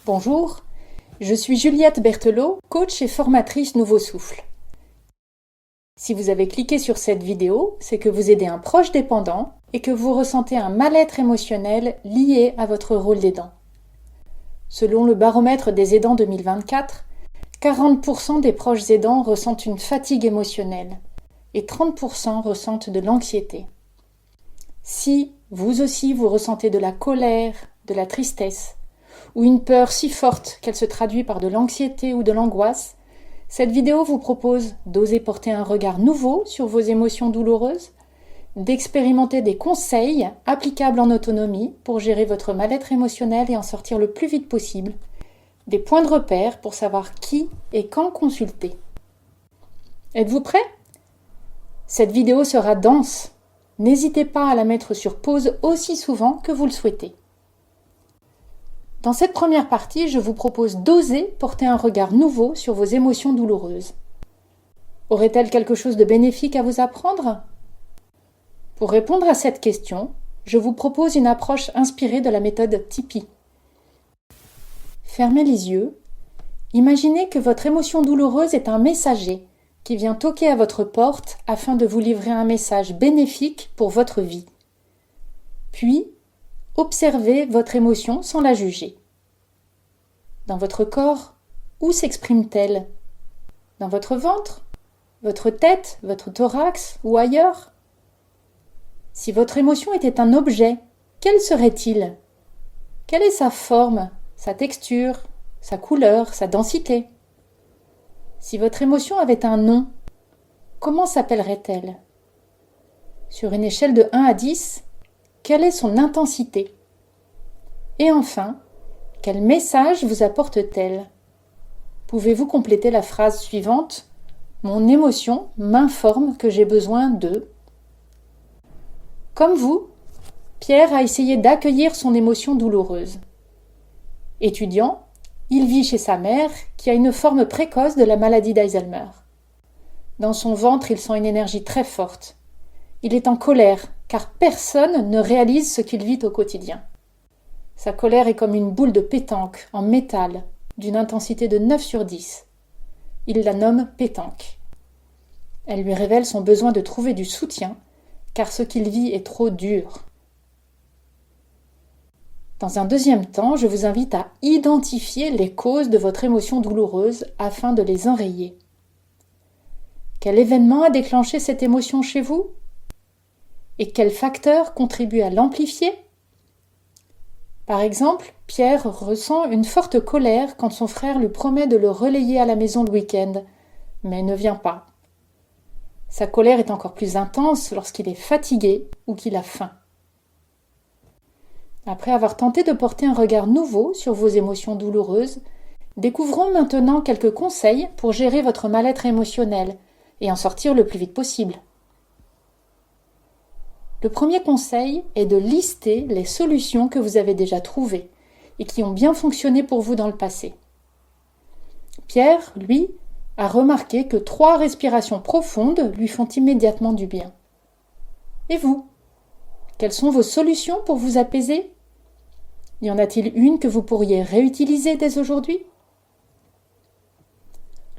Bonjour, je suis Juliette Berthelot, coach et formatrice Nouveau Souffle. Si vous avez cliqué sur cette vidéo, c'est que vous aidez un proche dépendant et que vous ressentez un mal-être émotionnel lié à votre rôle d'aidant. Selon le baromètre des aidants 2024, 40% des proches aidants ressentent une fatigue émotionnelle et 30% ressentent de l'anxiété. Si, vous aussi, vous ressentez de la colère, de la tristesse, ou une peur si forte qu'elle se traduit par de l'anxiété ou de l'angoisse, cette vidéo vous propose d'oser porter un regard nouveau sur vos émotions douloureuses, d'expérimenter des conseils applicables en autonomie pour gérer votre mal-être émotionnel et en sortir le plus vite possible, des points de repère pour savoir qui et quand consulter. Êtes-vous prêts ? Cette vidéo sera dense. N'hésitez pas à la mettre sur pause aussi souvent que vous le souhaitez. Dans cette première partie, je vous propose d'oser porter un regard nouveau sur vos émotions douloureuses. Aurait-elle quelque chose de bénéfique à vous apprendre ? Pour répondre à cette question, je vous propose une approche inspirée de la méthode Tipeee. Fermez les yeux. Imaginez que votre émotion douloureuse est un messager qui vient toquer à votre porte afin de vous livrer un message bénéfique pour votre vie. Puis, observez votre émotion sans la juger. Dans votre corps, où s'exprime-t-elle ? Dans votre ventre ? Votre tête ? Votre thorax ? Ou ailleurs ? Si votre émotion était un objet, quel serait-il ? Quelle est sa forme, sa texture, sa couleur, sa densité ? Si votre émotion avait un nom, comment s'appellerait-elle ? Sur une échelle de 1 à 10, quelle est son intensité ? Et enfin, quel message vous apporte-t-elle ? Pouvez-vous compléter la phrase suivante ? Mon émotion m'informe que j'ai besoin de... Comme vous, Pierre a essayé d'accueillir son émotion douloureuse. Étudiant, il vit chez sa mère qui a une forme précoce de la maladie d'Alzheimer. Dans son ventre, il sent une énergie très forte. Il est en colère, car personne ne réalise ce qu'il vit au quotidien. Sa colère est comme une boule de pétanque en métal, d'une intensité de 9 sur 10. Il la nomme pétanque. Elle lui révèle son besoin de trouver du soutien, car ce qu'il vit est trop dur. Dans un deuxième temps, je vous invite à identifier les causes de votre émotion douloureuse afin de les enrayer. Quel événement a déclenché cette émotion chez vous ? Et quel facteur contribue à l'amplifier ? Par exemple, Pierre ressent une forte colère quand son frère lui promet de le relayer à la maison le week-end, mais ne vient pas. Sa colère est encore plus intense lorsqu'il est fatigué ou qu'il a faim. Après avoir tenté de porter un regard nouveau sur vos émotions douloureuses, découvrons maintenant quelques conseils pour gérer votre mal-être émotionnel et en sortir le plus vite possible. Le premier conseil est de lister les solutions que vous avez déjà trouvées et qui ont bien fonctionné pour vous dans le passé. Pierre, lui, a remarqué que 3 respirations profondes lui font immédiatement du bien. Et vous ? Quelles sont vos solutions pour vous apaiser ? Y en a-t-il une que vous pourriez réutiliser dès aujourd'hui ?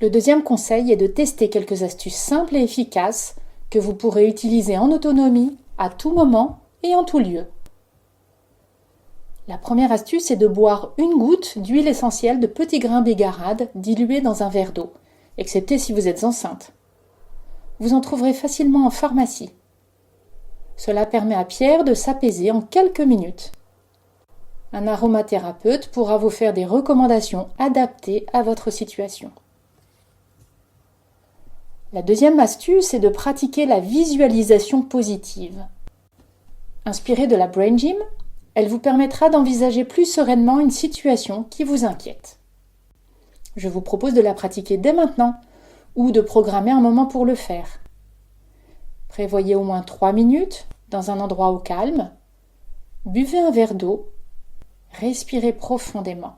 Le deuxième conseil est de tester quelques astuces simples et efficaces que vous pourrez utiliser en autonomie, à tout moment et en tout lieu. La première astuce est de boire une goutte d'huile essentielle de petits grains bigarade diluée dans un verre d'eau, excepté si vous êtes enceinte. Vous en trouverez facilement en pharmacie. Cela permet à Pierre de s'apaiser en quelques minutes. Un aromathérapeute pourra vous faire des recommandations adaptées à votre situation. La deuxième astuce est de pratiquer la visualisation positive. Inspirée de la Brain Gym, elle vous permettra d'envisager plus sereinement une situation qui vous inquiète. Je vous propose de la pratiquer dès maintenant ou de programmer un moment pour le faire. Prévoyez au moins 3 minutes dans un endroit au calme. Buvez un verre d'eau. Respirez profondément.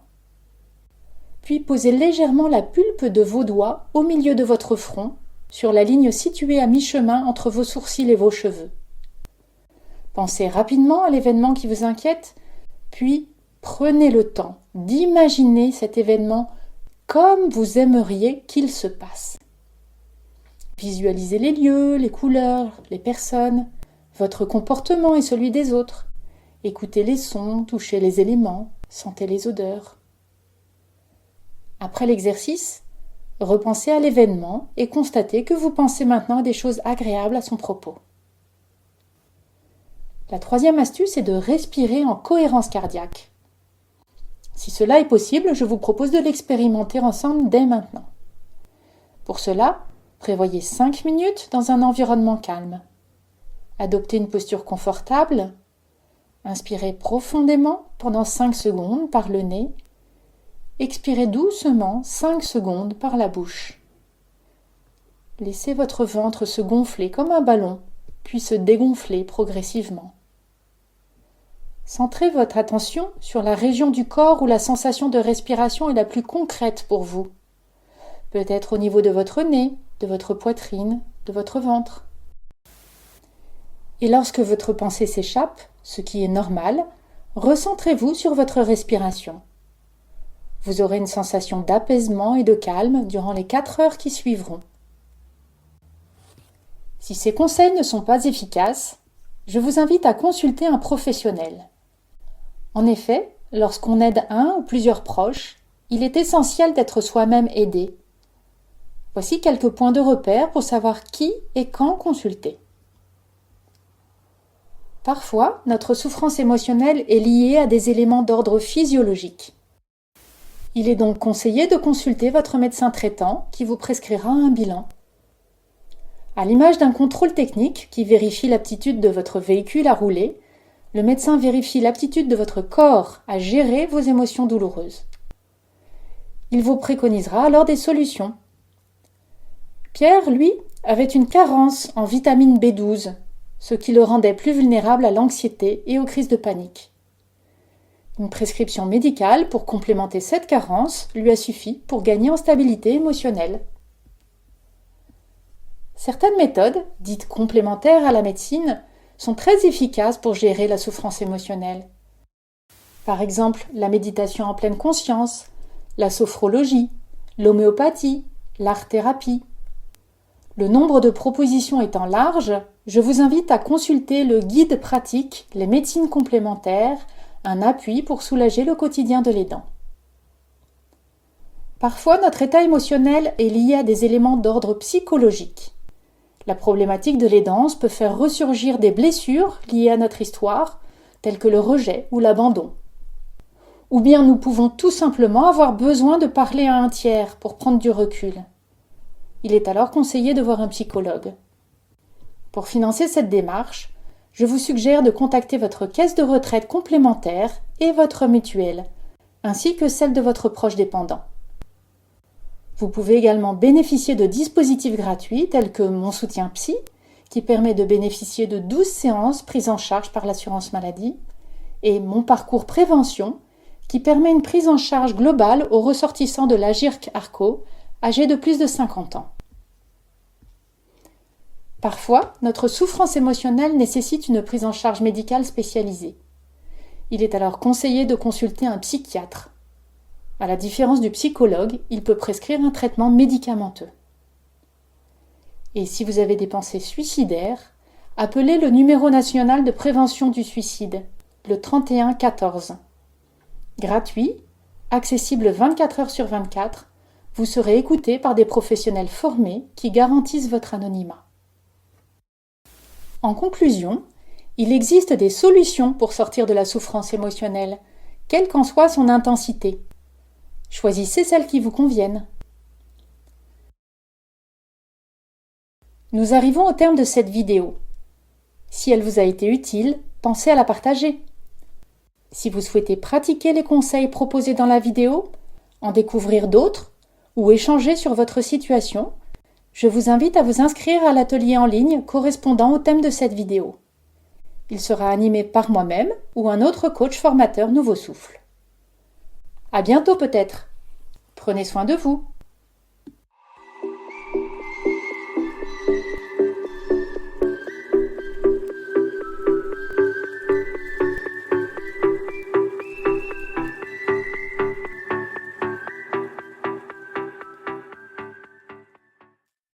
Puis posez légèrement la pulpe de vos doigts au milieu de votre front, sur la ligne située à mi-chemin entre vos sourcils et vos cheveux. Pensez rapidement à l'événement qui vous inquiète, puis Prenez le temps d'imaginer cet événement comme vous aimeriez qu'il se passe. Visualisez les lieux, les couleurs, les personnes, votre comportement et celui des autres. Écoutez les sons, touchez les éléments, sentez les odeurs. Après l'exercice, repensez à l'événement et constatez que vous pensez maintenant à des choses agréables à son propos. La troisième astuce est de respirer en cohérence cardiaque. Si cela est possible, je vous propose de l'expérimenter ensemble dès maintenant. Pour cela, prévoyez 5 minutes dans un environnement calme. Adoptez une posture confortable. Inspirez profondément pendant 5 secondes par le nez. Expirez doucement 5 secondes par la bouche. Laissez votre ventre se gonfler comme un ballon, puis se dégonfler progressivement. Centrez votre attention sur la région du corps où la sensation de respiration est la plus concrète pour vous. Peut-être au niveau de votre nez, de votre poitrine, de votre ventre. Et lorsque votre pensée s'échappe, ce qui est normal, recentrez-vous sur votre respiration. Vous aurez une sensation d'apaisement et de calme durant les 4 heures qui suivront. Si ces conseils ne sont pas efficaces, je vous invite à consulter un professionnel. En effet, lorsqu'on aide un ou plusieurs proches, il est essentiel d'être soi-même aidé. Voici quelques points de repère pour savoir qui et quand consulter. Parfois, notre souffrance émotionnelle est liée à des éléments d'ordre physiologique. Il est donc conseillé de consulter votre médecin traitant qui vous prescrira un bilan. À l'image d'un contrôle technique qui vérifie l'aptitude de votre véhicule à rouler, le médecin vérifie l'aptitude de votre corps à gérer vos émotions douloureuses. Il vous préconisera alors des solutions. Pierre, lui, avait une carence en vitamine B12, ce qui le rendait plus vulnérable à l'anxiété et aux crises de panique. Une prescription médicale pour complémenter cette carence lui a suffi pour gagner en stabilité émotionnelle. Certaines méthodes, dites complémentaires à la médecine, sont très efficaces pour gérer la souffrance émotionnelle. Par exemple, la méditation en pleine conscience, la sophrologie, l'homéopathie, l'art-thérapie. Le nombre de propositions étant large, je vous invite à consulter le guide pratique Les médecines complémentaires, un appui pour soulager le quotidien de l'aidant. Parfois, notre état émotionnel est lié à des éléments d'ordre psychologique. La problématique de l'aidance peut faire ressurgir des blessures liées à notre histoire, telles que le rejet ou l'abandon. Ou bien nous pouvons tout simplement avoir besoin de parler à un tiers pour prendre du recul. Il est alors conseillé de voir un psychologue. Pour financer cette démarche, je vous suggère de contacter votre caisse de retraite complémentaire et votre mutuelle, ainsi que celle de votre proche dépendant. Vous pouvez également bénéficier de dispositifs gratuits tels que Mon soutien psy, qui permet de bénéficier de 12 séances prises en charge par l'assurance maladie, et Mon parcours prévention, qui permet une prise en charge globale aux ressortissants de l'Agirc-Arrco, âgés de plus de 50 ans. Parfois, notre souffrance émotionnelle nécessite une prise en charge médicale spécialisée. Il est alors conseillé de consulter un psychiatre. À la différence du psychologue, il peut prescrire un traitement médicamenteux. Et si vous avez des pensées suicidaires, appelez le numéro national de prévention du suicide, le 31 14. Gratuit, accessible 24 heures sur 24, vous serez écouté par des professionnels formés qui garantissent votre anonymat. En conclusion, il existe des solutions pour sortir de la souffrance émotionnelle, quelle qu'en soit son intensité. Choisissez celles qui vous conviennent. Nous arrivons au terme de cette vidéo. Si elle vous a été utile, pensez à la partager. Si vous souhaitez pratiquer les conseils proposés dans la vidéo, en découvrir d'autres ou échanger sur votre situation, je vous invite à vous inscrire à l'atelier en ligne correspondant au thème de cette vidéo. Il sera animé par moi-même ou un autre coach formateur Nouveau Souffle. À bientôt peut-être. Prenez soin de vous.